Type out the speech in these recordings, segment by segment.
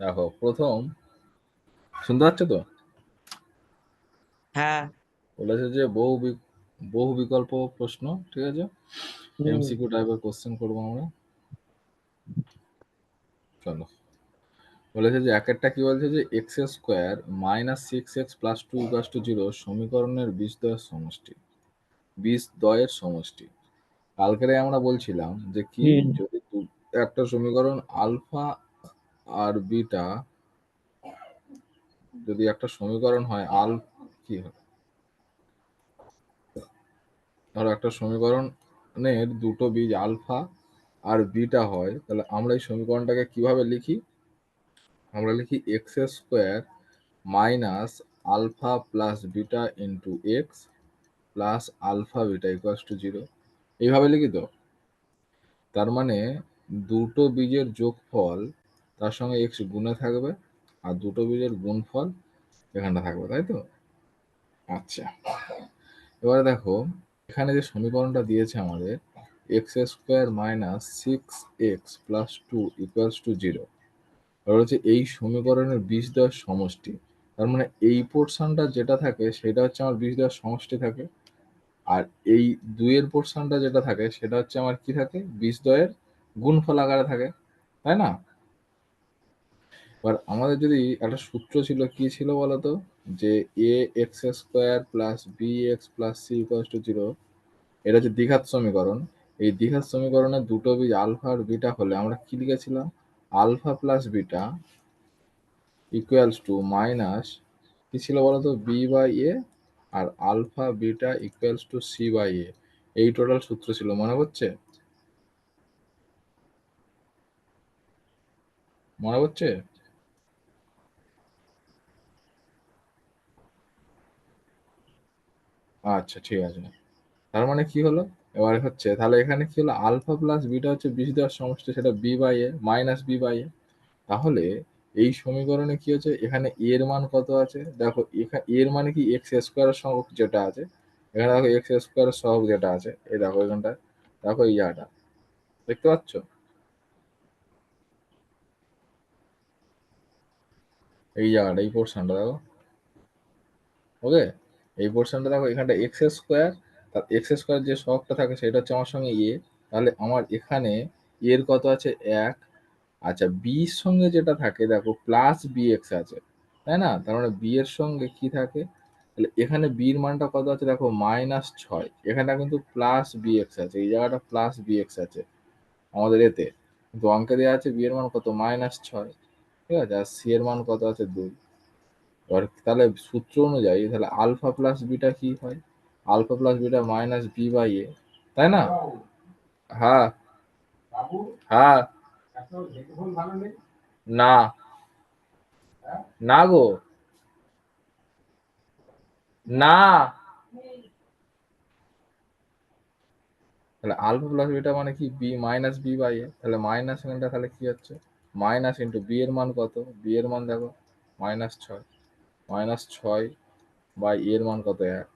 দেখো প্রথম শুনতে পাচ্ছ তো? হ্যাঁ। বলেছে যে বহু বিকল্প প্রশ্ন, ঠিক আছে, এমসিকিউ টাইপের কোশ্চেন করবো আমরা। চলো, বলেছে যে একেরটা কি বলছে যে x square minus six x plus two equal to zero সমীকরণের বীজদ্বয়ের সমষ্টি। বীজদ্বয়ের সমষ্টি কালকেরে আমরা বলছিলাম যে কি, যদি একটা সমীকরণ আলফা আর বিটা, যদি একটা সমীকরণ হয় কি হয়, ধরো একটা সমীকরণের দুটো বীজ আলফা আর বিটা হয়, তাহলে আমরা এই সমীকরণটাকে কিভাবে লিখি? আমরা লিখি x square minus alpha plus beta into x plus alpha beta equals to zero. এইভাবে লিখি তো। তার মানে দুটো বীজের যোগফল তার সঙ্গে এক্স গুণে থাকবে, আর দুটো বীজের গুণফল এখানটা থাকবে, তাই তো? আচ্ছা, এবারে দেখো এখানে যে সমীকরণটা দিয়েছে আমাদের x square minus six x plus two equals to zero, হচ্ছে এই সমীকরণের বীজদ্বয়ের সমষ্টি। তার মানে এই পোর্শনটা যেটা থাকে সেটা হচ্ছে আমার বীজদ্বয়ের সমষ্টি থাকে, আর এই দুইয়ের পোর্শনটা যেটা থাকে সেটা হচ্ছে আমার কি থাকে, বীজদ্বয়ের গুণফল আকারে থাকে, তাই না? এবার আমাদের যদি একটা সূত্র ছিল, কি ছিল বলতো, যে a x square plus b x plus c equal to zero, এটা হচ্ছে দ্বিঘাত সমীকরণ। এই দ্বিঘাত সমীকরণের দুটো বীজ আলফা আর বিটা হলে আমরা কি লিখেছিলাম, alpha plus beta equals to minus কি ছিল বলতো, বি বাই এ, আর alpha beta equals to c by a. এই টোটাল সূত্র ছিল, মনে পড়ছে? মনে পড়ছে? আচ্ছা ঠিক আছে। তার মানে কি হলো, এবার হচ্ছে তাহলে এখানে কি হলো, আলফা প্লাস বিটা হচ্ছে বীজ দেওয়ার সমষ্টি, সেটা b by a minus b by a. তাহলে এই সমীকরণে কি হচ্ছে, এখানে এর মান কত আছে দেখো, এখানে এর মানে কি এক্স স্কোয়ারের সহগ যেটা আছে, এখানে দেখো এক্স স্কোয়ারের সহগ যেটা আছে, এই দেখো এখানটা, দেখো এই জায়গাটা দেখতে পাচ্ছ, এই জায়গাটা, এই পোর্শনটা দেখো। ওকে, এই পোর্শনটা দেখো, এখানটা এক্স স্কোয়ার, তার এক্স স্কোয়ার যে সহগটা থাকে সেটা হচ্ছে আমার সঙ্গে এ, তাহলে আমার এখানে এর কত আছে, এক। আচ্ছা, বির সঙ্গে যেটা থাকে দেখো প্লাস বি এক্স আছে, তাই না? তার মানে বি এর সঙ্গে কি থাকে, তাহলে এখানে বির মানটা কত আছে দেখো, মাইনাস ছয়। এখানে কিন্তু প্লাস বি এক্স আছে, এই জায়গাটা প্লাস বি এক্স আছে আমাদের এতে, কিন্তু অঙ্কে দেওয়া আছে বি এর মান কত, মাইনাস ছয়। ঠিক আছে, আর সি এর মান কত আছে, দুই। এবার তাহলে সূত্র অনুযায়ী তাহলে আলফা প্লাস বিটা কি হয়, alpha plus beta minus b by a, তাই না? হ্যাঁ হ্যাঁ। না না গো, না। তাহলে আলফা প্লাস বিটা মানে কি, B minus b by a, তাহলে মাইনাস এখানটা তাহলে কি হচ্ছে, মাইনাস ইন্টু বি এর মান কত, বি এর মান দেখো মাইনাস ছয়, মাইনাস ছয় বাই এর মান কত, এক।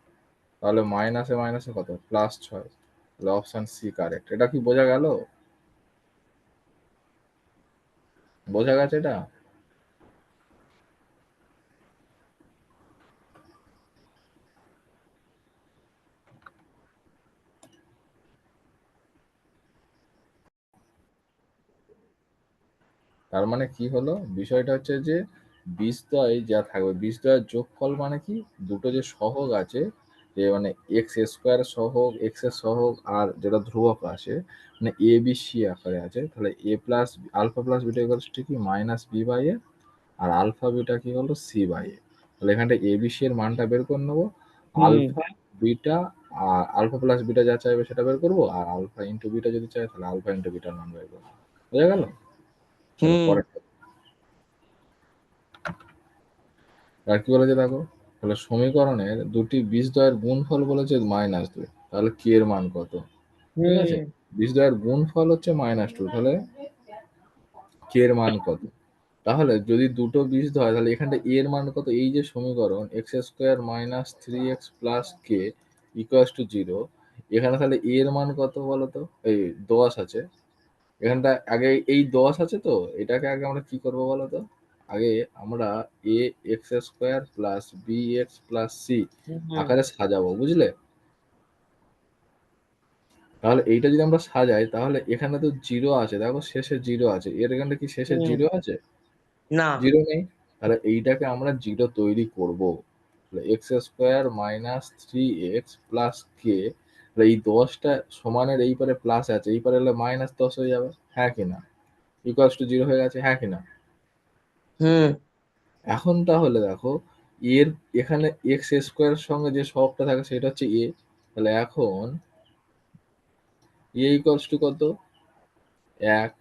তাহলে মাইনাসে মাইনাসে কত, প্লাস ছয়। তাহলে অপশন সি কারেক্ট। এটা কি বোঝা গেল? বোঝা গেছে এটা? তার মানে কি হলো, বিষয়টা হচ্ছে যে বীজদ্বয় যা থাকবে, বীজদ্বয়ের যোগফল মানে কি, দুটো যে সহগ আছে, যে মানে এক্স স্কোয়ার সহগ, এক্স এর সহগ, আর যেটা ধ্রুবক আছে, মানে এ বি সি আকারে আছে, তাহলে a plus alpha plus beta equals to কি, মাইনাস বি বাই এ, আর আলফা বিটা কি হলো, সি বাই এ। তাহলে এখানটা এ বি সি এর মানটা বের করে নেবো, আলফা বিটা আর আলফা প্লাস বিটা যা চাইবে সেটা বের করবো, আর আলফা ইন্টু বিটা যদি চাই তাহলে আলফা ইন্টু বিটার মান বের করবো। বোঝা গেল? চলো পরের। আর কি বলেছে দেখো, তাহলে সমীকরণের দুটি বীজদ্বয়ের গুণফল বলেছে মাইনাস দুই, তাহলে কি এর মান কত? ঠিক আছে, বীজদ্বয়ের গুণফল হচ্ছে মাইনাস টু, তাহলে কে এর মান কত? তাহলে যদি দুটো বীজদ্বয়, তাহলে এখানটা এর মান কত, এই যে সমীকরণ x square minus three x plus K equals to zero, এখানে তাহলে এর মান কত বলতো, এই 10 আছে এখানটা, আগে এই 10 আছে তো, এটাকে আগে আমরা কি করবো বলতো, আগে আমরা a x square plus b x plus c hmm আকারে সাজাবো, বুঝলে? তাহলে এইটা যদি আমরা সাজাই তাহলে এখানে তো জিরো আছে, দেখো শেষে জিরো আছে, এর এখানে কি শেষে হুম জিরো আছে? না জিরো নেই। তাহলে এইটাকে আমরা জিরো তৈরি করব। X square minus three x plus k, এই 10টা সমানের এই পারে প্লাস আছে, এই পারে হলে মাইনাস 10 হয়ে যাবে, হ্যাঁ কিনা? ইকুয়ালস টু জিরো হয়ে গেছে, হ্যাঁ কিনা? হুম এখন তাহলে দেখো এর এখানে এক্স স্কোয়ারের সঙ্গে যে সহগটা থাকে সেটা হচ্ছে এ। তাহলে এখন এ ইকুয়ালস টু কত? 1।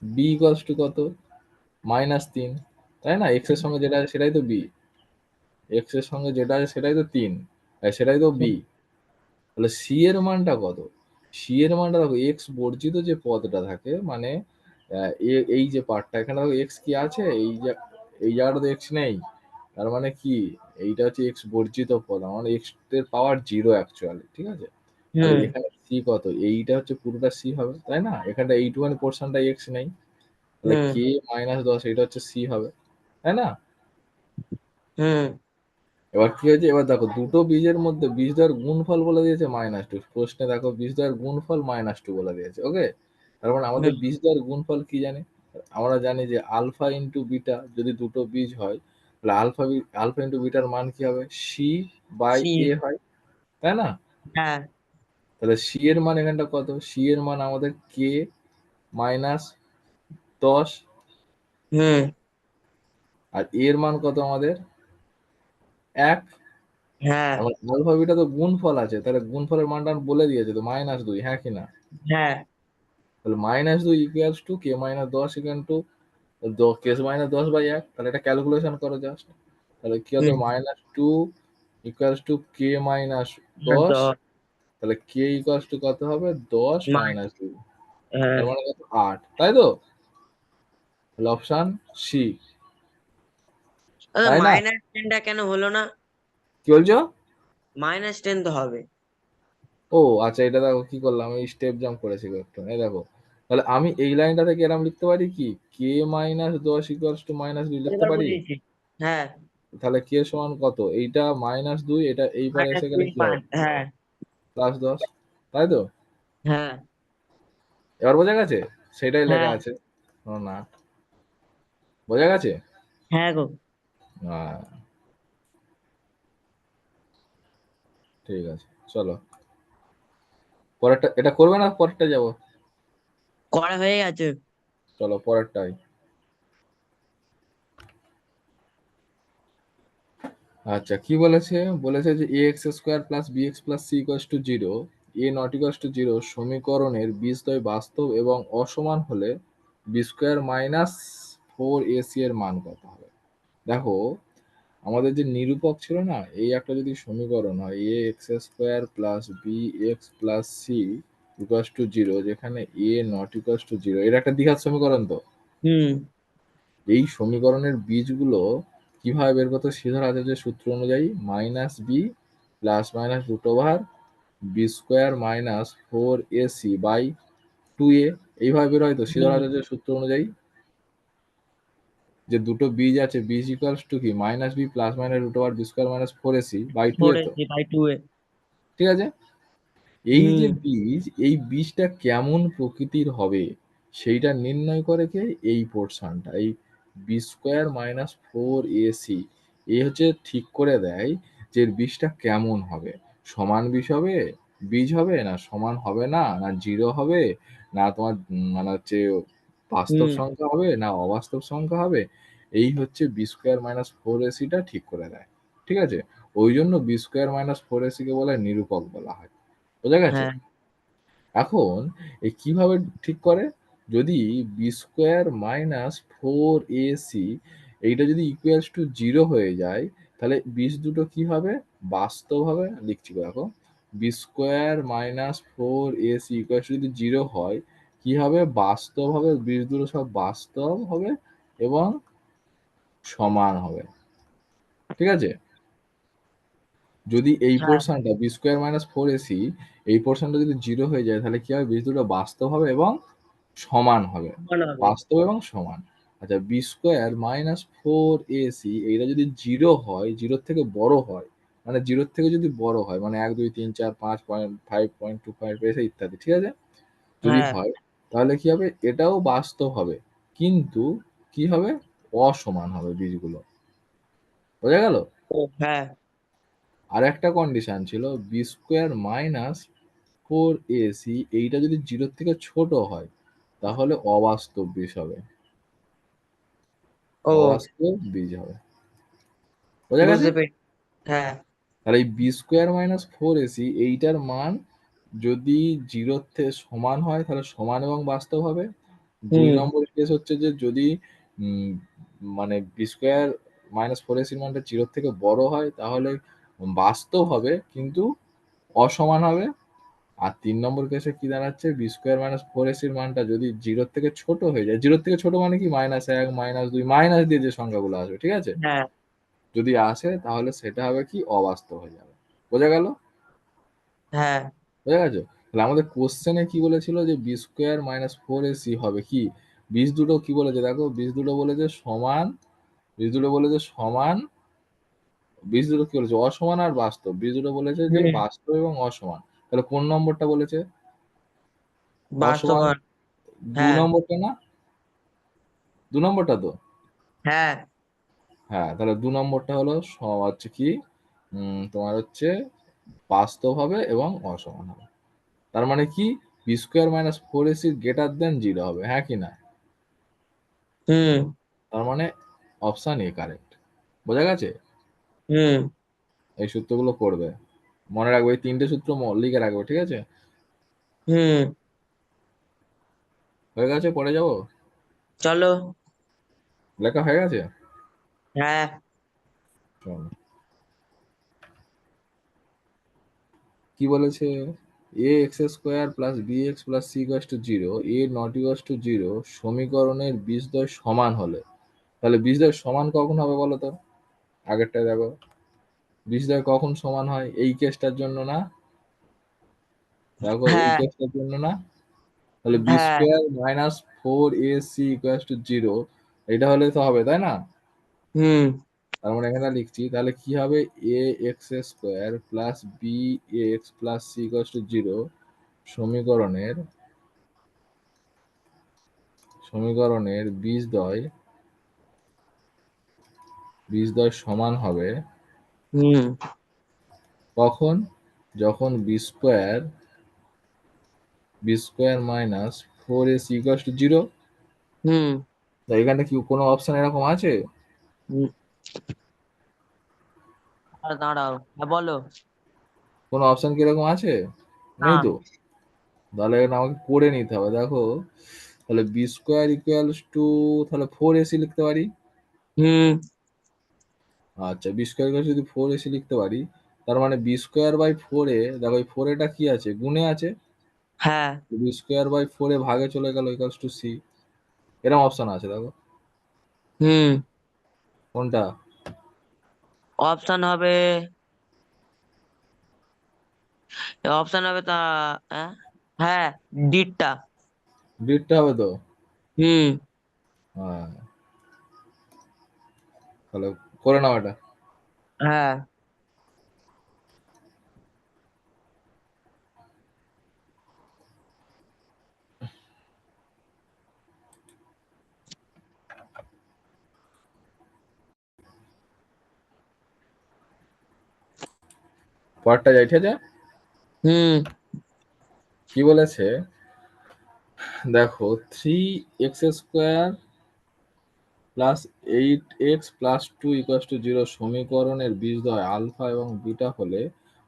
বি ইকুয়ালস টু কত? -3, তাই না? এক্স এর সঙ্গে যেটা আছে সেটাই তো বি, এক্স এর সঙ্গে যেটা আছে সেটাই তো 3, সেটাই তো বি। তাহলে সি এর মানটা কত? সি এর মানটা দেখো এক্স বর্জিত যে পদটা থাকে, মানে এই যে পার্টটা এখানে দেখো এক্স কি আছে, এই জায়গাটা তো এক্স নেই, তার মানে কি এইটা হচ্ছে এক্স বর্জিত পদ, মানে এক্স এর পাওয়ার জিরো অ্যাকচুয়ালি, ঠিক আছে? তাহলে হুম এখানে সি কত? এইটা হচ্ছে পুরোটা সি হবে, তাই না? এখানটা এইটুখানি পোর্শনটা এক্স নেই, তাহলে হুম কে -10 এটা হচ্ছে সি হবে, তাই না? হুম এবার কি হয়েছে, এবার দেখো দুটো বীজের মধ্যে বীজদ্বয়ের গুণফল বলে দিয়েছে -2, প্রশ্নে দেখো বীজদ্বয়ের গুণফল -2 বলে দিয়েছে, ওকে? তার মানে আমাদের হুম বীজদ্বয়ের গুণফল কি জানি? আমরা জানি যে আলফা ইন্টু বিটা যদি দুটো বীজ হয় তাহলে আলফা ইন্টু বিটার মান কি হবে? সি বাই সি এ হয়, তাই না? হ্যাঁ তাহলে সি এর মান এখানটা কত? সি এর মান আমাদের কে -10, হুম আর এর মান কত আমাদের? 1। হ্যাঁ আমার আলফা বিটা তো গুণফল আছে, তাহলে গুণফলের মানটা বলে দিয়েছে তো -2, হ্যাঁ কিনা? হ্যাঁ তাহলে -2 equals to k -10 equal to k -10/1, তাহলে এটা ক্যালকুলেশন করো জাস্ট। তাহলে কি হতো? হুম -2 ইকুয়ালস টু কে হ্যাঁ -10, তাহলে কে ইকুয়ালস টু কত হবে? 10 মাই -2, হ্যাঁ তার মানে কত? 8, তাই তো? তাহলে অপশন সি, তাই না? -10টা কেন হলো না? কি বলছো? -10 তো হবে। ও আচ্ছা, এটা দেখো কি করলাম, আমি স্টেপ জাম্প করেছি একটু, এই দেখো। তাহলে আমি এই লাইনটা থেকে এরকম লিখতে পারি কি, কে -10 ইকুয়ালস টু -2 লিখতে এবার পারি। বুঝিয়েছি। হ্যাঁ তাহলে কে সমান কত? এইটা -2, এটা এই পারে এসে গেলে কি হবে? -2 হ্যাঁ +10, তাই তো? হ্যাঁ এবার বোঝা গেছে? সেটাই লেখা হ্যাঁ আছে। না, বোঝা গেছে? হ্যাঁ গো। হ্যাঁ, ঠিক আছে, চলো পরেরটা। এটা করবে না, পরেরটা যাবো? করা হয়ে গেছে। চলো পরেরটাই। আচ্ছা, কি বলেছে? বলেছে যে a x square plus b x plus c equals to zero, a not equals to zero সমীকরণের বীজদ্বয় বাস্তব এবং অসমান হলে বি স্কোয়ার -4ac এর মান কত হবে? দেখো আমাদের যে নিরূপক ছিল না, এই একটা যদি সমীকরণ হয় a x square plus b x plus c equals to zero, যেখানে a not equals to zero, এর একটা দ্বিঘাত সমীকরণ তো। হুম এই সমীকরণের বীজগুলো কিভাবে বের করতে? শ্রীধর আচার্যের সূত্র অনুযায়ী -b plus minus root over b square -4ac/2a, এইভাবে বের হয় তো শ্রীধর হুম আচার্যের সূত্র অনুযায়ী। যে দুটো বীজ আছে, বীজ ইকুয়ালস টু কি -b plus minus root over b square -4ac/2a, তো 4ac/2a। ঠিক আছে? এই যে হুম বীজ, এই বীজটা কেমন প্রকৃতির হবে সেইটা নির্ণয় করে কে? এই পোর্শনটা, এই বি স্কোয়ার -4ac, এই হচ্ছে ঠিক করে দেয় যে এর বীজটা কেমন হবে। সমান বীজ হবে, না সমান হবে না, না জিরো হবে, না তোমার মানে হচ্ছে বাস্তব হুম সংখ্যা হবে, না অবাস্তব সংখ্যা হবে। এই হচ্ছে বি স্কোয়ার -4ac-টা ঠিক করে দেয়, ঠিক আছে? ওই জন্য বি স্কোয়ার -4ac কে বলা হয় নিরূপক বলা হয়, বোঝা গেছে? হ্যাঁ এখন এই কিভাবে ঠিক করে? যদি বি স্কোয়ার -4ac এইটা যদি ইকুয়ালস টু জিরো হয়ে যায়, তাহলে বীজ দুটো কি হবে? বাস্তব হবে। লিখছি দেখো, b square -4ac equals to যদি জিরো হয়, কি হবে? বাস্তব হবে, বীজ দুটো সব বাস্তব হবে এবং সমান হবে, ঠিক আছে? যদি এই হ্যাঁ পোর্শনটা বি স্কোয়ার -4ac এই পোর্শনটা যদি জিরো হয়ে যায়, তাহলে কি হবে? বীজ দুটো বাস্তব হবে এবং সমান হবে, বানাবে। বাস্তব এবং সমান। আচ্ছা, b square minus four a c এইটা যদি জিরো হয়, জিরোর থেকে বড় হয়, মানে জিরোর থেকে যদি বড় হয়, মানে 1 2 3 4 5.5.25 এসে ইত্যাদি, ঠিক আছে, যদি হ্যাঁ হয়, তাহলে কি হবে, এটাও বাস্তব হবে, কিন্তু কি হবে, অসমান হবে বীজগুলো। বোঝা গেল? হ্যাঁ আর একটা কন্ডিশন ছিল, b square minus four a c এইটা যদি জিরোর থেকে ছোট হয়, তাহলে অবাস্তব বীজ হবে, ও অবাস্তব বীজ হবে। বোঝা গেছে? বুঝতে পেরেছি। হ্যাঁ আর এই b square minus four a c এইটার মান যদি জিরোর থেকে সমান হয় তাহলে সমান এবং বাস্তব হবে। দুই হুম নম্বর কেস হচ্ছে যে যদি উম, মানে বি স্কোয়ার মাইনাস ফোর এসির মানটা জিরোর থেকে বড় হয় তাহলে বাস্তব হবে কিন্তু অসমান হবে। আর ৩ নম্বর কেসে কি দাঁড়াচ্ছে, বি স্কোয়ার মাইনাস ফোর এসির মানটা যদি জিরোর থেকে ছোট হয়ে যায়, জিরোর থেকে ছোট মানে কি, -1 -2 মাইনাস দিয়ে যে সংখ্যাগুলো আসবে, ঠিক আছে, হ্যাঁ যদি আসে তাহলে সেটা হবে কি, অবাস্তব হয়ে যাবে। বোঝা গেল? হ্যাঁ বোঝা গেছে? তাহলে আমাদের কোশ্চেনে কি বলেছিল যে b square minus four a c হবে কি, বীজ দুটো কি বলেছে দেখো, বীজ দুটো বলেছে সমান, বীজ দুটো বলেছে সমান, বীজ দুটো কি বলেছে, অসমান আর বাস্তব, বীজ দুটো বলেছে যে হুম বাস্তব এবং অসমান। তাহলে কোন নম্বরটা বলেছে, অসমান, বাস্তবায়ন। দু হ্যাঁ নম্বরটা না, দু নম্বরটা তো, হ্যাঁ হ্যাঁ, তাহলে দু নম্বরটা হলো হচ্ছে কি, তোমার হচ্ছে বাস্তব হবে এবং অসমান হবে। তার মানে কি, b square minus four a c greater than zero হবে, হ্যাঁ কি না? হুম তার মানে অপশন এ কারেক্ট। বোঝা গেছে? হুম এই সূত্রগুলো পড়বে, মনে রাখবে, এই তিনটে সূত্র লিখে রাখবে, ঠিক আছে? হুম হয়ে গেছে, পরে যাবো, চলো। লেখা হয়ে গেছে, হ্যাঁ চলো। কি বলেছে, a x square plus b x plus c equals to zero, a not equals to zero সমীকরণের বীজদ্বয় সমান হলে, তাহলে বীজদ্বয় সমান কখন হবে বলো তো, আগেরটা দেখো, বীজদ্বয় কখন সমান হয়, এই কেসটার জন্য না, দেখো এই হ্যাঁ কেসটার জন্য না, তাহলে বি হ্যাঁ square minus four a c equals to zero, এটা হলে তো হবে, তাই না? হুম তার মানে এখানে লিখছি, তাহলে কি হবে, a x square plus b x plus c equals to zero সমীকরণের, সমীকরণের বীজদ্বয় সমান হবে হুম কখন, যখন b square minus four a c equals to zero. Hmm এখানে কি কোনো অপশন এরকম আছে? হুম। দাঁড়াও, হ্যাঁ বলো। কোনো অপশন কি এরকম আছে? না। নেই তো। তাহলে এখানে আমাকে পড়ে নিতে হবে, দেখো, তাহলে বি স্কোয়ার ইকুয়ালস টু, তাহলে ফোর এসি লিখতে পারি। হুম আচ্ছা, বি স্কোয়ার ইকুয়ালস যদি ফোর এসি লিখতে পারি, তার মানে বি স্কোয়ার বাই ফোর এ, দেখো এই ফোর এটা কি আছে, গুণে আছে, হ্যাঁ বি স্কোয়ার বাই ফোর এ ভাগে চলে গেল ইকুয়ালস টু সি, এরকম অপশন আছে দেখো, হুম কোনটা? অপশন হবে, অপশন হবে তা, হ্যাঁ হ্যাঁ, ডিটটা। ডিটটা হবে তো? হুম হ্যাঁ, তাহলে করে নাও এটা। হ্যাঁ পরেরটা যাই, ঠিক আছে? হুম কি বলেছে, দেখো, three x square plus eight x plus two equals to zero সমীকরণের বীজদ্বয় আলফা এবং বিটা হলে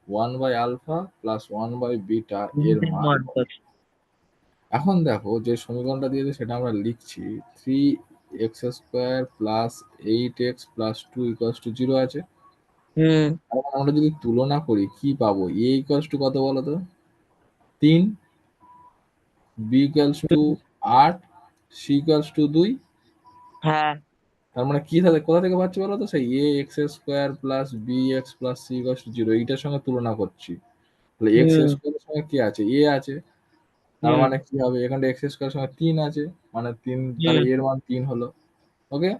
one by alpha plus one by beta এর মান কত? এখন দেখো, যে সমীকরণটা দিয়েছে সেটা আমরা লিখছি, three x square plus eight x plus two equals to zero আছে। হুম এখন আমরা যদি তুলনা করি কি পাবো, এ ইকুয়ালস টু কত বলো তো, 3, b equals to 8, c equals to 2। হ্যাঁ তার মানে কি থাকে, কোথা থেকে পাচ্ছি বলো তো, সেই a x square plus b x plus c equals to zero এইটার সঙ্গে তুলনা করছি। তাহলে এক্স হুম স্কোয়ারের সঙ্গে কি আছে, এ আছে, তার হুম মানে কি হবে, এখানটা এক্স স্কোয়ারের সঙ্গে 3 আছে, মানে 3, তাহলে হুম এর মান 3 হলো। ওকে।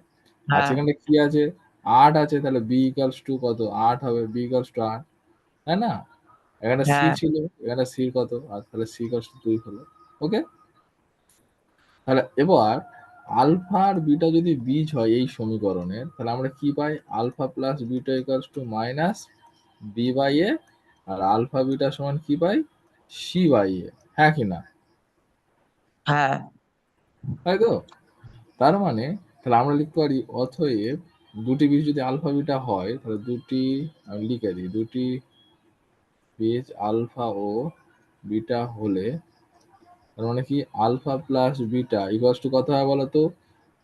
আর হ্যাঁ সেখানে কি আছে, 8 আছে, তাহলে বি ইকুয়ালস টু কত, 8 হবে, বি ইকুয়ালস টু 8, তাই না? এখানে সি হ্যাঁ ছিল, এখানে সি কত, আর তাহলে সি ইকুয়ালস টু 2 হলো। ওকে। তাহলে এবার আলফা আর বিটা যদি বীজ হয় এই সমীকরণের, তাহলে আমরা কি পাই, alpha plus beta equals to minus b by a, আর আলফা বিটা সমান কি পাই, সি বাই এ, হ্যাঁ কি না? হ্যাঁ তাই তো? তার মানে তাহলে আমরা লিখতে পারি অতএব দুটি বীজ যদি আলফা বিটা হয়, তাহলে দুটি, আমি লিখে দিই, দুটি বীজ আলফা ও বিটা হলে, তার মানে কি alpha plus beta equals to কত হয় বলতো,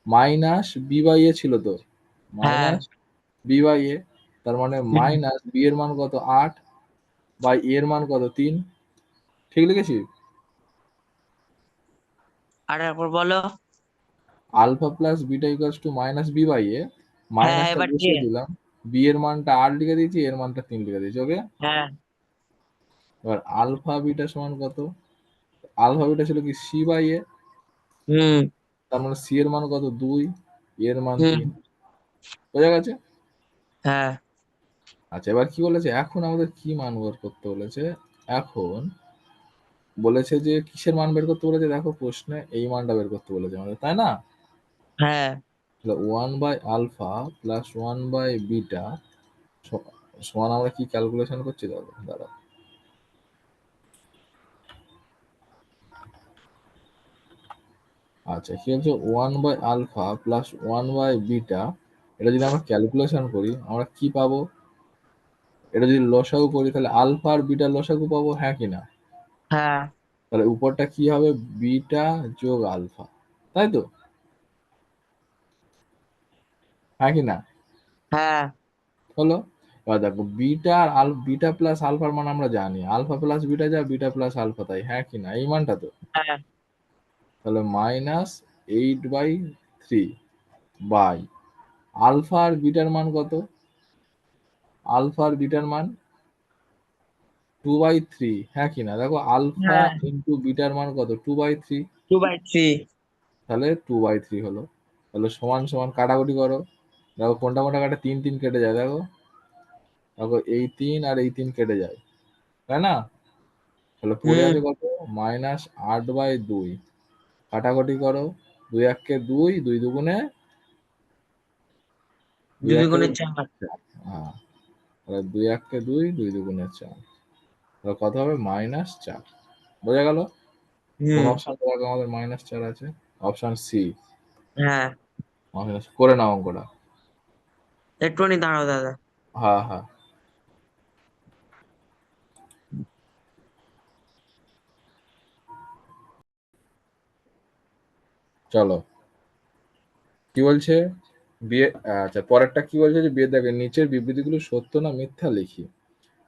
মাইনাস বি বাই এ ছিল তো, হ্যাঁ মাইনাস বি বাই এ, তার মানে হুম মাইনাস বি এর মান কত 8 বাই এ এর মান কত 3, ঠিক লিখেছি? আর একবার বলো। Alpha plus beta equals to minus b by a, হ্যাঁ মাইনাসটা এবার বসিয়ে ঠিক। দিলাম, বি এর মানটা 8 লিখে দিয়েছি, এর মানটা 3 লিখে দিয়েছি। ওকে। হ্যাঁ এবার আলফা বিটা সমান কত, আলফা বিটা ছিল কি সি বাই এ, হুম তার মানে সি এর মান কত 2, এর মান হুম 3, বোঝা গেছে? হ্যাঁ আচ্ছা, এবার কি বলেছে, এখন আমাদের কি মান বের করতে বলেছে, এখন বলেছে যে কিসের মান বের করতে বলেছে, দেখো প্রশ্নে এই মানটা বের করতে বলেছে আমাদের, তাই না? হ্যাঁ তাহলে 1 by alpha plus 1 by beta সমান, আমরা কি ক্যালকুলেশন করছি, দেখো দাঁড়াও, আচ্ছা কি হচ্ছে 1 by alpha plus 1 by beta, এটা যদি আমরা ক্যালকুলেশন করি আমরা কি পাবো, এটা যদি লসাগু করি তাহলে আলফা আর বিটা লসাগু পাবো, হ্যাঁ কি না? হ্যাঁ তাহলে উপরটা কি হবে, বিটা যোগ আলফা, তাই তো, হ্যাঁ কি না? হ্যাঁ হলো। এবার দেখো বিটা আর বিটা প্লাস আলফার মান আমরা জানি, আলফা প্লাস বিটা যা, বিটা প্লাস আলফা তাই, হ্যাঁ কি না, এই মানটা তো, হ্যাঁ তাহলে মাইনাস 8/3 বাই আলফা আর বিটার মান কত, আলফা আর বিটার মান 2/3, হ্যাঁ কি না, দেখো আলফা হ্যাঁ ইন্টু বিটার মান কত 2/3, 2/3। তাহলে 2/3 হলো। তাহলে সমান সমান কাটাকুটি করো, দেখো কোনটা কোনটা কাটে, 3 3 কেটে যায়, দেখো দেখো এই 3 আর এই 3 কেটে যায়, তাই না? তাহলে পড়ে হুম আছে কত, -8/2, কাটাকুটি করো, 2 1 2, 2 দুগুণে, 2 2 1 দুগুণে 4। হ্যাঁ, তাহলে 2 1 2, 2 দুগুণে 4, তাহলে কত হবে -4, বোঝা গেল? কোন হুম অপশন আমাদের -4 আছে, অপশন সি, হ্যাঁ করে নাও অঙ্কটা। একটুখানি দাঁড়াও দাদা। হ্যাঁ হ্যাঁ, চলো কি বলছে, বিয়ে, আচ্ছা পরেরটা কি বলছে, যে বিয়ে দেখে নিচের বিবৃতিগুলো সত্য না মিথ্যা লিখি।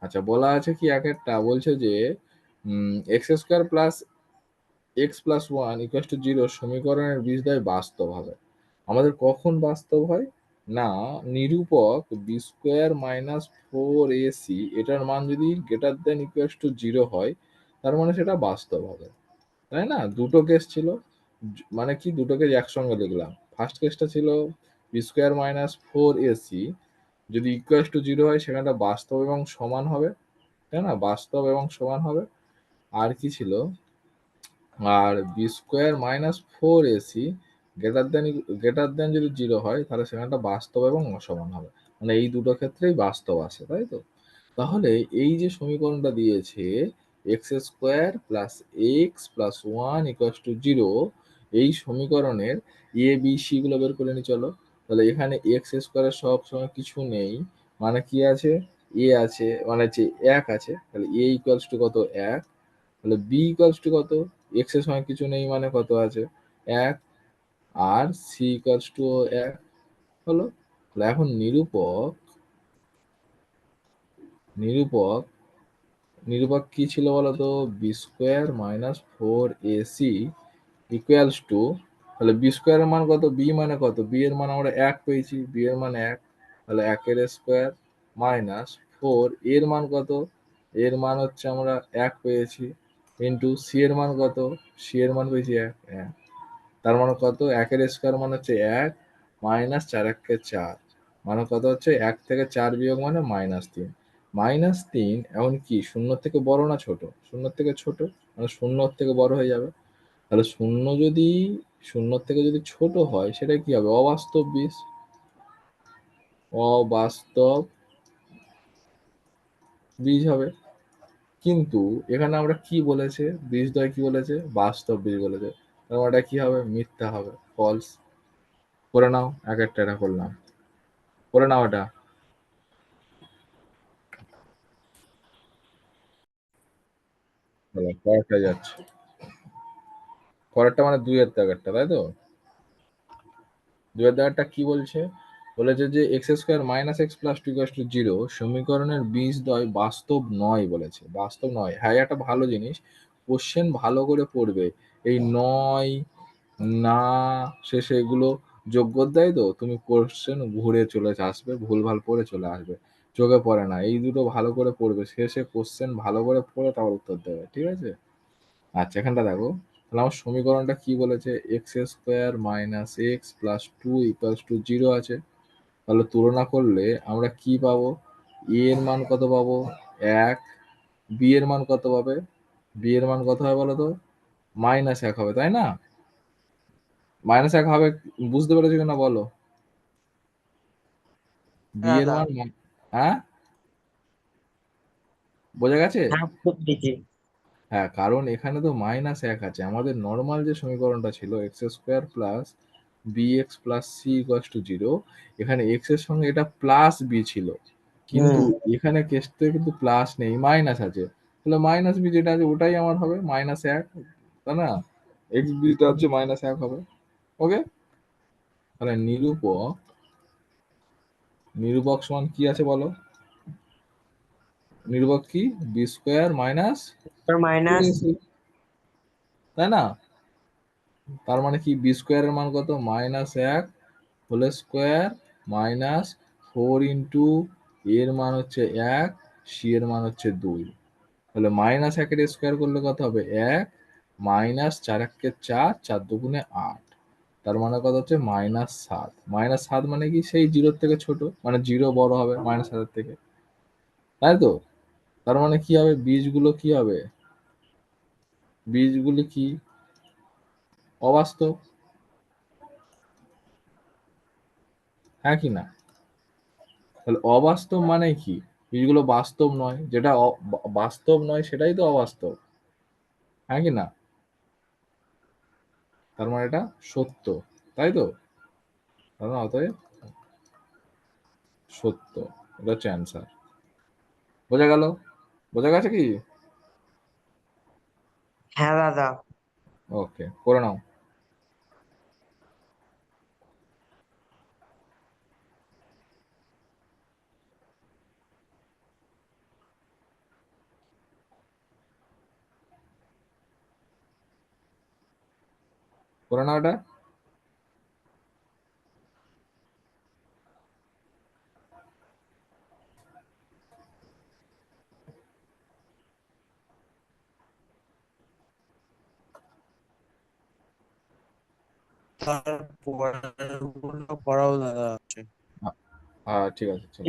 আচ্ছা বলা আছে কি, এক একটা বলছে যে x square plus x plus one equal to zero সমীকরণের বীজদ্বয় বাস্তব হবে। আমাদের কখন বাস্তব হয়, না নিরূপক বি স্কোয়ার মাইনাস 4ac এটার মান যদি greater than equal to zero হয়, তার মানে সেটা বাস্তব হবে, তাই না? দুটো কেস ছিল, মানে কি দুটো কেস একসঙ্গে লিখলাম, ফার্স্ট কেসটা ছিল বি স্কোয়ার মাইনাস 4ac যদি ইকুয়াল টু জিরো হয় সেখানটা বাস্তব এবং সমান হবে, তাই না, বাস্তব এবং সমান হবে। আর কি ছিল, আর b square minus 4ac greater than যদি জিরো হয় তাহলে সেখানটা বাস্তব এবং অসমান হবে, মানে এই দুটো ক্ষেত্রেই বাস্তব আসে, তাই তো? তাহলে এই যে সমীকরণটা দিয়েছে x square plus x plus one equal to zero, এই সমীকরণের এ বি সি গুলো বের করে নি চলো। তাহলে এখানে এক্স স্কোয়ারের সব সময় কিছু নেই, মানে কি আছে, এ আছে, মানে হচ্ছে এক আছে, তাহলে এ ইকুয়ালস টু কত 1, তাহলে বি ইকুয়ালস টু কত, এক্স এর সময় কিছু নেই মানে কত আছে 1, আর সি ইকুয়ালস টু 1 হলো। তাহলে এখন নিরূপক নিরূপক নিরূপক কি ছিল বলতো, b square minus 4ac equals to, তাহলে বি স্কোয়ারের মান কত, বি মানে কত, বি এর মান আমরা 1 পেয়েছি, বি এর মান 1, তাহলে 1 এর স্কোয়ার মাইনাস 4 এর মান কত, এর মান হচ্ছে আমরা 1 পেয়েছি, ইন্টু সি এর মান কত, সি এর মান পেয়েছি 1, তার মানে কত, 1 এর স্কোয়ার মান হচ্ছে 1, মাইনাস 4 একে 4, মানে কত হচ্ছে 1 থেকে 4 বিয়োগ মানে -3। -3 এখন কি শূন্য থেকে বড় না ছোট? শূন্য থেকে ছোট, মানে শূন্য থেকে বড় হয়ে যাবে। তাহলে শূন্য থেকে যদি ছোট হয় সেটা কি হবে? অবাস্তব বীজ। অবাস্তব বীজ হবে। কিন্তু এখানে আমরা কি বলেছে, বীজদ্বয় কি বলেছে? বাস্তব বীজ বলেছে। তার মানে এটা কি হবে? মিথ্যা হবে, ফলস। করে নাও, এক একটা এটা করলাম, করে নাও এটা। পরেরটা যাচ্ছে, পরেরটা মানে 2 এর দাগেরটা, তাই তো? 2 এর দাগেরটা কি বলছে? বলেছে যে x square minus x plus two equals to 0 সমীকরণের বীজদ্বয় বাস্তব নয় বলেছে। বাস্তব নয়, হ্যাঁ একটা ভালো জিনিস। কোশ্চেন ভালো করে পড়বে। এই নয়, না, শেষে এগুলো যোগ্য দেয় তো, তুমি কোশ্চেন ঘুরে চলে আসবে, ভুলভাল পড়ে চলে আসবে, চোখে পড়ে না। এই দুটো ভালো করে পড়বে, শেষে কোশ্চেন ভালো করে পড়ে তারপর উত্তর দেবে, ঠিক আছে? আচ্ছা, এখানটা দেখো, তাহলে আমার সমীকরণটা কি বলেছে? X square minus x plus two equals to 0 আছে। তাহলে তুলনা করলে আমরা কি পাবো? এ এর মান কত পাবো? 1। বি এর মান কত পাবে? বি এর মান কত হবে বলো তো? -1 হবে, তাই না? -1 হবে, বুঝতে পেরেছো কিনা বলো? বি এর দাদা। মান হ্যাঁ, বোঝা গেছে? হ্যাঁ, খুব দিচ্ছি। হ্যাঁ, কারণ এখানে তো -1 আছে। আমাদের নর্মাল যে সমীকরণটা ছিল x square plus b x plus c equals to 0, এখানে এক্স এর সঙ্গে এটা প্লাস বি ছিল, কিন্তু এখানে কেসতে কিন্তু প্লাস নেই, মাইনাস আছে। তাহলে মাইনাস বি যেটা আছে ওটাই আমার হবে -1, তাই না? এক্স বিটা হচ্ছে -1 হবে। ওকে, তাহলে নিরূপক সমান কি আছে বলো? নিরূপক কি? B square minus, minus. তাই না? তার মানে কি বি স্কোয়ারের মান কত? -1 হোল স্কোয়ার মাইনাস 4 ইন্টু এর মান হচ্ছে 1, সি এর মান হচ্ছে 2। তাহলে -1 এর স্কোয়ার করলে কত হবে? 1 মাইনাস 4 একে 4, 4 দুগুণে 8। তার মানে কত হচ্ছে? -7। -7 মানে কি? সেই 0 থেকে ছোট, মানে 0 বড় হবে -7 থেকে, তাই তো? তার মানে কি হবে? বীজগুলো কি হবে? বীজগুলি কি? অবাস্তব, হ্যাঁ কি না? তাহলে অবাস্তব মানে কি? বীজগুলো বাস্তব নয়, যেটা বাস্তব নয় সেটাই তো অবাস্তব, হ্যাঁ কি না? তার মানে এটা সত্য, তাই তো? তার মানে অতএব সত্য, এটা হচ্ছে অ্যান্সার। বোঝা গেল? বোঝা গেছে কি? হ্যাঁ দাদা। ওকে, করে নাও। করে নাও এটা। তারপরে পড়াও দাদা আছে। ঠিক আছে, চলো।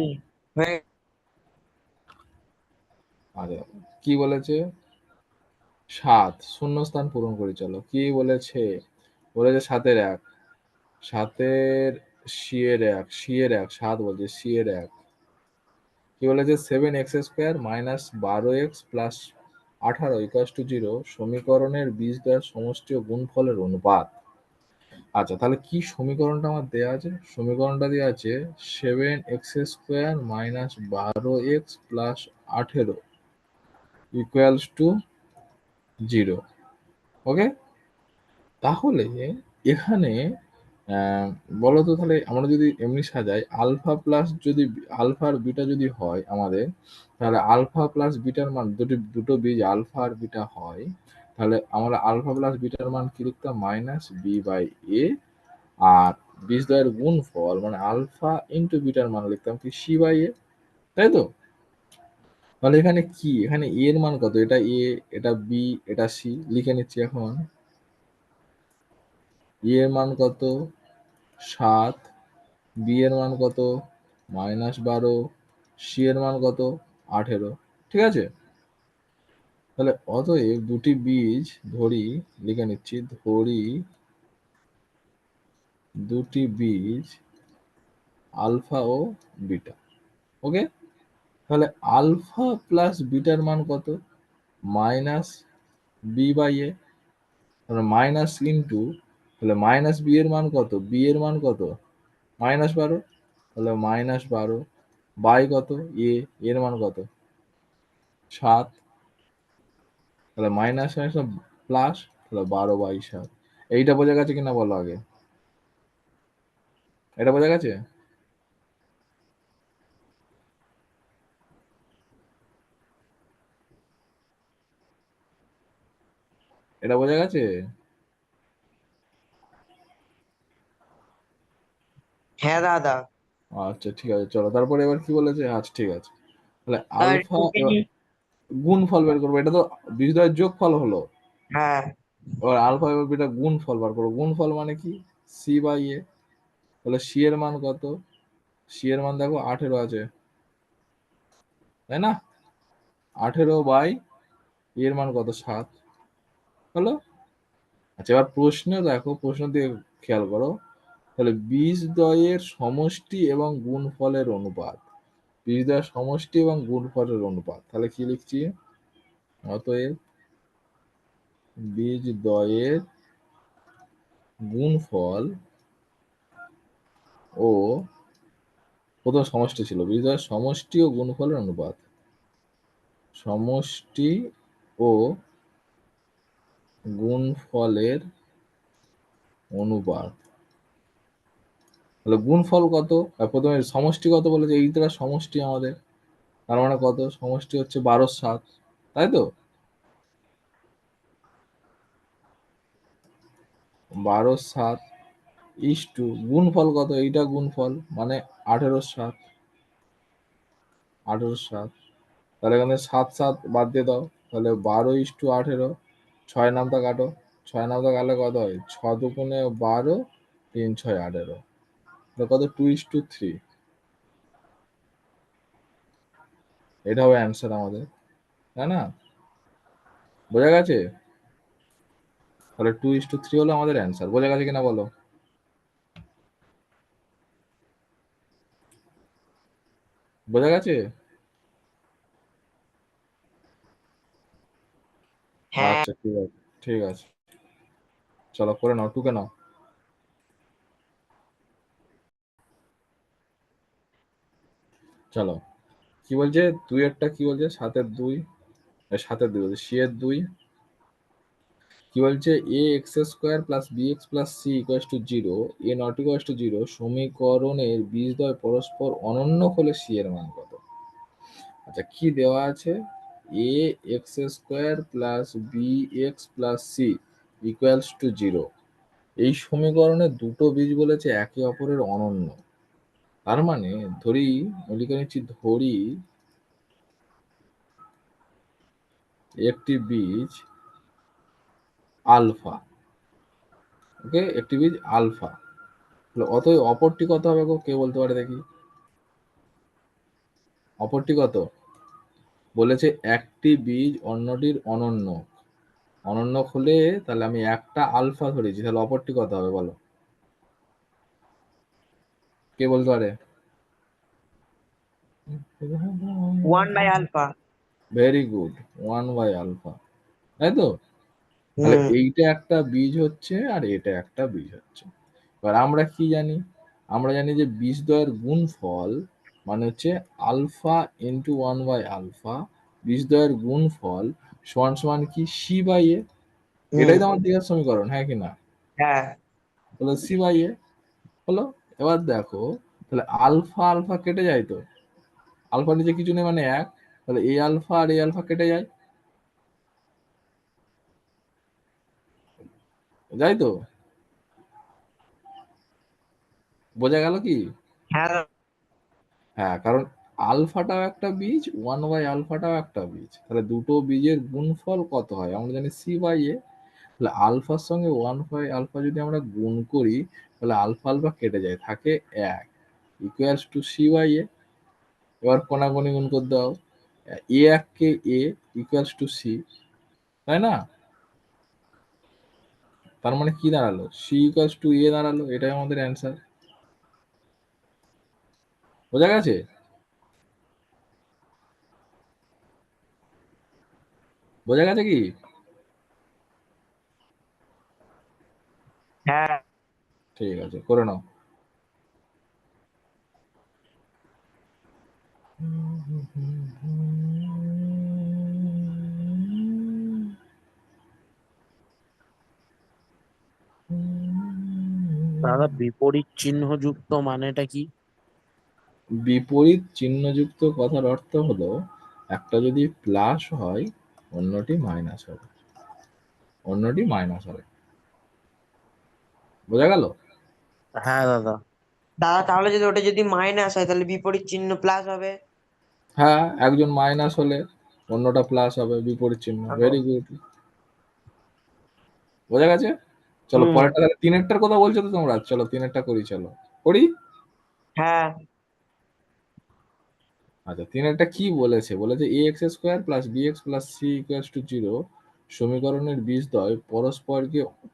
হয়ে আচ্ছা, কি বলেছে? 7 শূন্যস্থান পূরণ করি, চলো। কি বলেছে? বলেছে 7 এর 1, 7 সি এর 1, 7 বলছে, সি এর 1। কি বলেছে? 7x² minus 12x plus 18 equals to 0 সমীকরণের বীজদ্বয়ের সমষ্টি ও গুণফলের অনুপাত। আচ্ছা, তাহলে কি সমীকরণটা আমার দেয়া আছে? সমীকরণটা দেওয়া আছে 7x² minus 12x plus 18 equals to 0। ওকে, তাহলে এখানে আহ, বলো তো, তাহলে আমরা যদি এমনি সাজাই, আলফা প্লাস যদি আলফা আর বিটা যদি হয় আমাদের, তাহলে আলফা প্লাস বিটার মান, দুটো বীজ আলফা আর বিটা হয়, তাহলে আমরা আলফা প্লাস বিটার মান কি লিখতাম? -b/a। আর বীজদ্বয়ের গুণফল মানে আলফা ইন্টু বিটার মান লিখতাম কি? c/a, তাই তো? তাহলে এখানে কি? এখানে a এর মান কত? এটা a, এটা b, এটা c, লিখে নিচ্ছি এখন। a এর মান কত? 7। বি এর মান কত, -12, সি এর মান কত, 18। ঠিক আছে, তাহলে অতএব দুটি বীজ ধরি, লিখে নিচ্ছি, ধরি দুটি বীজ আলফা ও বিটা। ওকে, তাহলে আলফা প্লাস বিটার মান কত, মাইনাস বি বাই এ, তাহলে মাইনাস ইন্টু, তাহলে মাইনাস বি এর মান কত, বি এর মান কত, -12, তাহলে -12 বাই কত, এ এর মান কত, 7, তাহলে মাইনাস মাইনাস প্লাস, তাহলে 12/7। এইটা বোঝা গেছে কিনা বলো আগে, এটা বোঝা গেছে? এটা বোঝা গেছে? হ্যাঁ দাদা। আচ্ছা ঠিক আছে, চলো তারপরে এবার কি বলেছে, আচ্ছা ঠিক আছে, তাহলে তার আলফা এবার গুণফল বের করবো, এটা তো বীজদ্বয়ের যোগফল হলো। হ্যাঁ এবার আলফা এবং বিটা গুণফল বার করবো, গুণফল মানে কি, সি বাই এ, তাহলে সি এর মান কত, সি এর মান দেখো 18 আছে, তাই না, 18/, এর মান কত, 7 হলো। আচ্ছা এবার প্রশ্ন দেখো, প্রশ্ন দিয়ে খেয়াল করো, তাহলে বীজদ্বয়ের সমষ্টি এবং গুণফলের অনুপাত, বীজদ্বয়ের সমষ্টি এবং গুণফলের অনুপাত, তাহলে কি লিখছি, অতএব বীজদ্বয়ের গুণফল ও, প্রথম সমষ্টি ছিল, বীজদ্বয়ের সমষ্টি ও গুণফলের অনুপাত, সমষ্টি ও গুণফলের অনুপাত, তাহলে গুণফল কত, আর প্রথমে সমষ্টি কত বলেছে, এইটা সমষ্টি আমাদের, তার মানে কত, সমষ্টি হচ্ছে 12/7, তাই তো, 12/7 ইস্টু গুণফল কত, এইটা গুণফল মানে 18/7, 18/7, তাহলে এখানে 7 বাদ দিয়ে দাও, তাহলে 12:18, 6 নামতা কাটো, 6 নামতা কাটলে কত হয়, 6 দুগুণে 12, 3 6 18, কত, 2:3, এটা হবে অ্যান্সার আমাদের, তাই না, বোঝা গেছে, তাহলে 2:3 হলো আমাদের অ্যান্সার, বোঝা গেছে কিনা বলো, বোঝা গেছে? হ্যাঁ। আচ্ছা ঠিক আছে, ঠিক আছে, চলো করে নাও, টুকে নাও, চলো কি বলছে, 2-এরটা কি বলছে, 7-2, 7-2 বলছে, সি-এর 2 কি বলছে, a x square plus b x plus c equals to 0, a not equals to 0 সমীকরণের বীজদ্বয় পরস্পর অনন্য হলে সি এর মান কত। আচ্ছা কি দেওয়া আছে, a x square plus b x plus c equals to 0, এই সমীকরণে দুটো বীজ বলেছে একে অপরের অনন্য, তার মানে ধরি, লিখে নিচ্ছি, ধরি একটি বীজ আলফা, ওকে, একটি বীজ আলফা, অতএব অপরটি কত হবে গো, কে বলতে পারে দেখি, অপরটি কত, বলেছে একটি বীজ অন্যটির অনন্য, অনন্য হলে তাহলে আমি একটা আলফা ধরেছি, তাহলে অপরটি কত হবে বলো, কে বলতে পারে, 1/α। ভেরি গুড, 1/α, তাই তো, তাহলে হুম। এইটা একটা বীজ হচ্ছে আর এটা একটা বীজ হচ্ছে। এবার আমরা কি জানি, আমরা জানি যে বীজদ্বয়ের গুণফল মানে হচ্ছে আলফা ইন্টু 1/α, বীজদ্বয়ের গুণফল সমান সমান কি, সি বাই এ, হুম। এটাই তো আমার দ্বিঘাত সমীকরণ, হ্যাঁ কি না, হ্যাঁ তাহলে সি বাই এ হলো। এবার দেখো, তাহলে আলফা আলফা কেটে যায় তো, আলফা নিচে কিছু নেই মানে 1, তাহলে এ আলফা আর এ আলফা কেটে যায়, যাই তো, বোঝা গেল কি, হ্যাঁ হ্যাঁ, কারণ আলফাটাও একটা বীজ, 1/আলফাটাও একটা বীজ, তাহলে দুটো বীজের গুণফল কত হয়, আমরা জানি সি বাই এ, তাহলে আলফার সঙ্গে 1/আলফা যদি আমরা গুণ করি, তাহলে আলফা আলফা কেটে যায়, থাকে 1, ইকুয়ালস টু সি বাই এ। এবার কোনাকুনি গুণ করে দাও, এ এককে এ ইকুয়ালস টু সি, তাই না? তার মানে কি দাঁড়ালো, সি ইকুয়ালস টু এ দাঁড়ালো, এটাই আমাদের অ্যান্সার। বোঝা গেছে? বোঝা গেছে কি? হ্যাঁ ঠিক আছে, করে নাও। দাদা বিপরীত চিহ্ন যুক্ত মানেটা কি? বিপরীত চিহ্নযুক্ত কথার অর্থ হলো একটা যদি প্লাস হয় অন্যটি মাইনাস হবে, অন্যটি মাইনাস হবে। বোঝা গেল? হ্যাঁ দাদা। দাদা, তাহলে যদি ওটা যদি মাইনাস হয় তাহলে বিপরীত চিহ্ন প্লাস হবে। হ্যাঁ, একজন মাইনাস হলে অন্যটা প্লাস হবে, বিপরীত চিহ্ন। Very good. বোঝা গেছে? চলো হুম। পরেরটা, তাহলে তিনেরটার কথা বলছো তো তোমরা, চলো তিনেরটা করি, চলো করি। হ্যাঁ আচ্ছা, তিনেরটা কি বলেছে, বলেছে a x square plus b x plus c equals to zero সমীকরণের বীজদ্বয়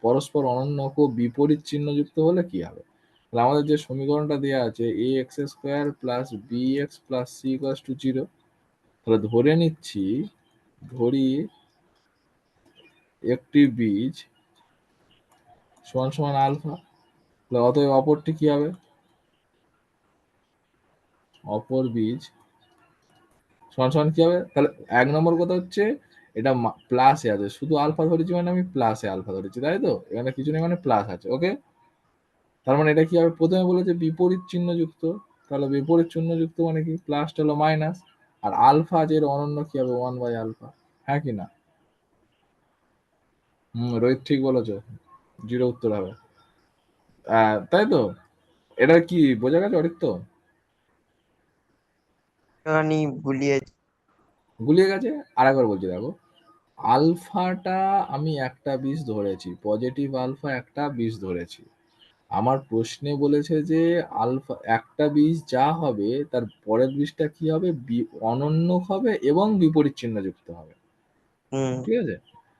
পরস্পর অনন্য ও বিপরীত চিহ্নযুক্ত হলে কি হবে? তাহলে আমাদের যে সমীকরণটা দেওয়া আছে a x square plus b x plus c equals to zero, তাহলে ধরে নিচ্ছি, ধরি একটি বীজ সমান সমান আলফা, তাহলে অতএব অপরটি কি হবে, অপর বীজ সমান সমান কি হবে? তাহলে এক নম্বর কথা হচ্ছে এটা প্লাসে আছে, শুধু আলফা ধরেছি মানে আমি প্লাসে আলফা ধরেছি, তাই তো? এখানে কিছু নেই মানে প্লাস আছে, ওকে। তার মানে এটা কি হবে, প্রথমে বলেছে বিপরীত চিহ্ন যুক্ত, তাহলে বিপরীত চিহ্ন যুক্ত মানে কি, প্লাসটা হলো মাইনাস, আর আলফা আছে এর অনন্য কি হবে, 1/আলফা, হ্যাঁ কি না? রোহিত ঠিক বলেছো, জিরো উত্তর হবে। তাই তো? এটা কি বোঝা গেছে অরিত্র? একটুখানি গুলিয়ে। গুলিয়ে গেছে? আরেকবার বলছি, দেখো, আলফাটা আমি একটা বীজ ধরেছি, পজিটিভ আলফা একটা বীজ ধরেছি। আমার প্রশ্নে বলেছে যে আলফা একটা বীজ যা হবে তার পরের বীজটা কি হবে, অনন্য হবে এবং বিপরীত চিহ্ন যুক্ত হবে, হুম। ঠিক আছে?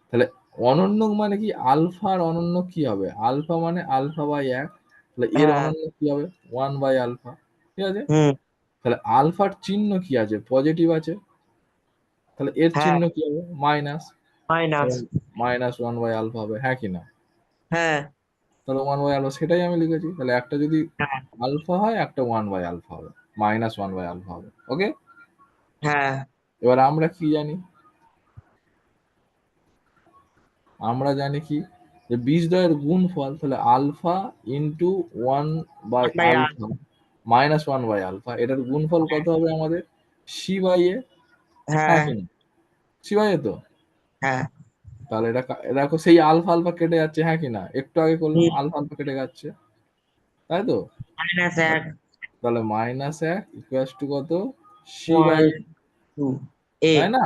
তাহলে অনন্য মানে কি, আলফার অনন্য কি হবে, আলফা মানে আলফা বাই এক, তাহলে এর হ্যাঁ। অনন্য কি হবে, 1/আলফা, ঠিক আছে? হুম। তাহলে আলফার চিহ্ন কি আছে, পজিটিভ আছে, তাহলে এর হ্যাঁ। চিহ্ন কি হবে, মাইনাস, মাইনাস। মাইনাস 1/আলফা হবে, হ্যাঁ কি না? হ্যাঁ। তাহলে 1/আলফা, সেটাই আমি লিখেছি। তাহলে একটা যদি হ্যাঁ। আলফা হয়, একটা 1/আলফা হবে, মাইনাস 1/আলফা হবে, ওকে। হ্যাঁ। এবার আমরা কি জানি, আমরা জানি কি, যে বীজদ্বয়ের গুণফল, তাহলে আলফা ইন্টু 1/আলফা মাইনাস 1/আলফা, এটার গুণফল কত হবে আমাদের, সি বাই এ, হ্যাঁ হ্যাঁ। কি না? সি বাই এ তো। হ্যাঁ। তাহলে এটা দেখো সেই আলফা আলফা কেটে যাচ্ছে, হ্যাঁ কি না? একটু আগে করলাম, আলফা আলফা কেটে যাচ্ছে, তাই তো? মাইনাস এক। তাহলে মাইনাস এক ইকুয়ালস টু কত, c by, one to a. তাই না?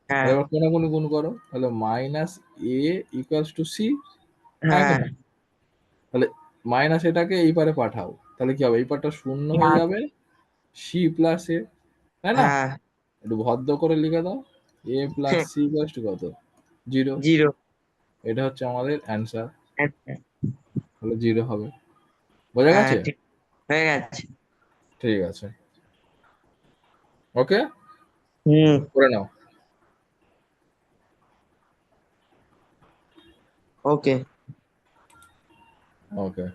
হ্যাঁ। তাহলে এবার কোনাকুনি গুণ করো, তাহলে minus a equals to c, হ্যাঁ কি হ্যাঁ। না? তাহলে মাইনাস এটাকে এই পারে পাঠাও, তাহলে কি হবে, এই পারটা শূন্য হয়ে যাবে, সি প্লাস এ, তাই না? হ্যাঁ। একটু ভদ্র করে লিখে দাও, এ প্লাস সি ইকুয়ালস টু কত, জিরো। জিরো। এটা হচ্ছে আমাদের অ্যান্সার, আচ্ছা। তাহলে জিরো হবে। বোঝা হ্যাঁ গেছে? ঠিক হয়ে গেছে। ঠিক আছে, ওকে, হুম। করে নাও। ওকে। ওকে।